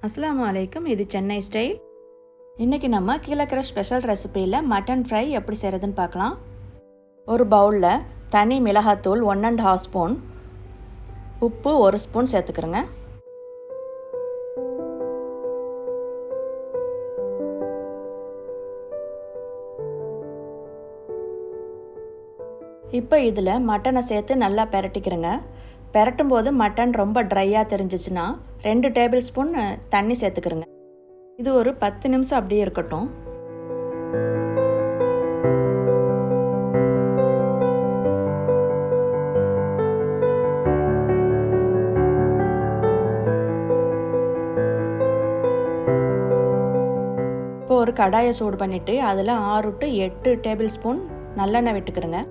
அஸ்ஸலாமு அலைக்கும். இது சென்னை ஸ்டைல். இன்றைக்கி நம்ம கீழக்கரை ஸ்பெஷல் ரெசிபியில் மட்டன் ஃப்ரை எப்படி செய்கிறதுன்னு பார்க்கலாம். ஒரு பவுலில் தனி மிளகாத்தூள் 1½ ஸ்பூன், உப்பு 1 ஸ்பூன் சேர்த்துக்கிறோங்க. இப்போ இதில் மட்டனை சேர்த்து நல்லா பெரட்டிக்கிறேங்க. பெரட்டும் போது மட்டன் ரொம்ப ட்ரையாக தெரிஞ்சிச்சுன்னா 2 டேபிள் ஸ்பூன் தண்ணி சேர்த்துக்கிறேங்க. இது ஒரு 10 நிமிஷம் அப்படியே இருக்கட்டும். இப்போ ஒரு கடாயை சூடு பண்ணிவிட்டு அதில் 6 to 8 டேபிள் ஸ்பூன் நல்லெண்ணெய் விட்டுக்கிறேங்க.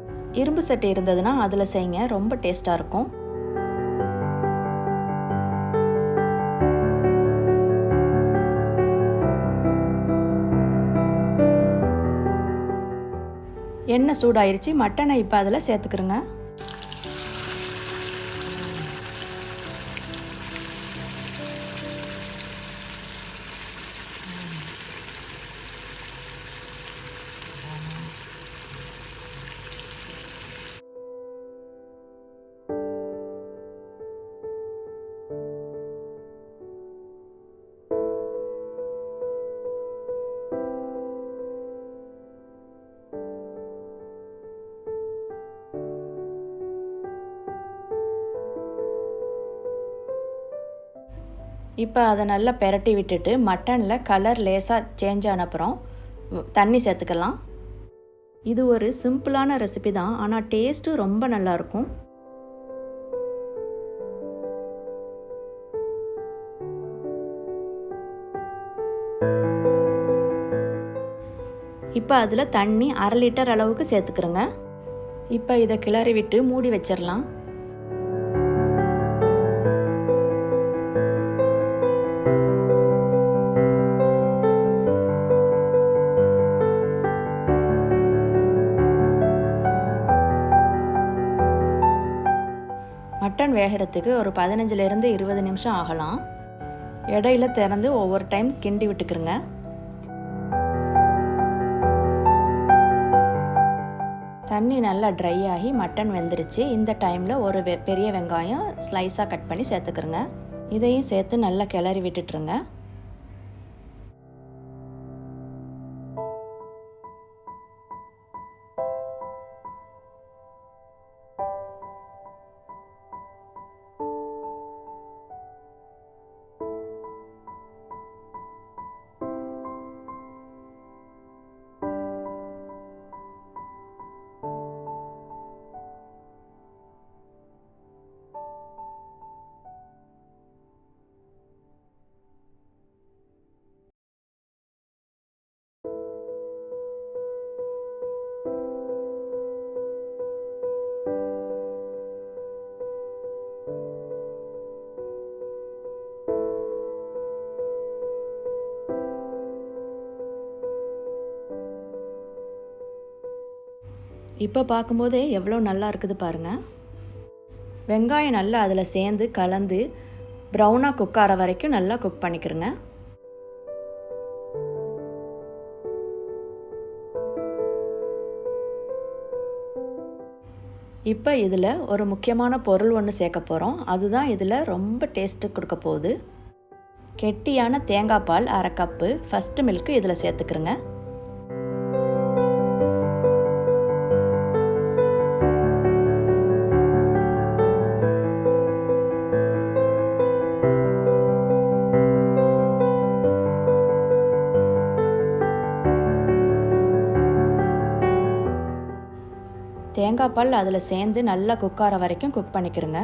இரும்பு சட்டி இருந்ததுன்னா அதில் செய்யுங்க, ரொம்ப டேஸ்ட்டாக இருக்கும். எண்ணெய் சூடாயிருச்சு. மட்டனை இப்போ அதில் சேர்த்துக்கிறேங்க. இப்போ அதை நல்லா பெரட்டி விட்டுட்டு மட்டனில் கலர் லேசாக சேஞ்ச் ஆன அப்புறம் தண்ணி சேர்த்துக்கலாம். இது ஒரு சிம்பிளான ரெசிபி தான், ஆனால் டேஸ்ட்டு ரொம்ப நல்லாயிருக்கும். இப்போ அதில் தண்ணி 1/2 லிட்டர் அளவுக்கு சேர்த்துக்கிறேங்க. இப்போ இதை கிளறி விட்டு மூடி வச்சிடலாம். மட்டன் வேகிறதுக்கு ஒரு 15லேருந்து 20 நிமிஷம் ஆகலாம். இடையில திறந்து ஒவ்வொரு டைம் கிண்டி விட்டுக்கிறங்க. தண்ணி நல்லா ட்ரை ஆகி மட்டன் வெந்துருச்சு. இந்த டைமில் ஒரு பெரிய வெங்காயம் ஸ்லைஸாக கட் பண்ணி சேர்த்துக்கிறங்க. இதையும் சேர்த்து நல்லா கிளறி விட்டுட்டுருங்க. இப்போ பார்க்கும்போதே எவ்வளோ நல்லா இருக்குது பாருங்கள். வெங்காயம் நல்லா அதில் சேர்ந்து கலந்து ப்ரௌனாக குக் ஆகிற வரைக்கும் நல்லா குக் பண்ணிக்கிறேங்க. இப்போ இதில் ஒரு முக்கியமான பொருள் ஒன்று சேர்க்க போகிறோம். அதுதான் இதில் ரொம்ப டேஸ்ட்டு கொடுக்க போகுது. கெட்டியான தேங்காய் பால் 1/2 கப்பு ஃபஸ்ட்டு மில்க்கு இதில் சேர்த்துக்கிறேங்க. தேங்காய் பால் அதில் சேர்ந்து நல்லா குக் ஆகிற வரைக்கும் குக் பண்ணிக்கிறேங்க.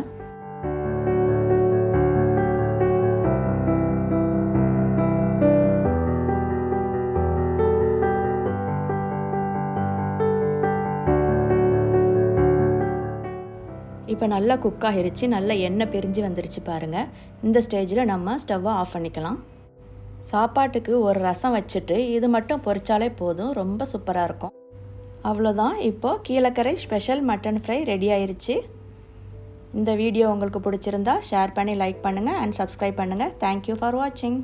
இப்போ நல்லா குக் ஆகிருச்சு. நல்லா எண்ணெய் பிரிஞ்சு வந்துருச்சு பாருங்கள். இந்த ஸ்டேஜில் நம்ம ஸ்டவ்வை ஆஃப் பண்ணிக்கலாம். சாப்பாட்டுக்கு ஒரு ரசம் வச்சுட்டு இது மட்டும் பொரிச்சாலே போதும், ரொம்ப சூப்பராக இருக்கும். அவ்வளோதான். இப்போது Kilakarai special mutton fry ready ஆயிருச்சு. இந்த வீடியோ உங்களுக்கு பிடிச்சிருந்தா ஷேர் பண்ணி லைக் பண்ணுங்கள் அண்ட் சப்ஸ்கிரைப் பண்ணுங்கள். தேங்க்யூ ஃபார் வாட்சிங்.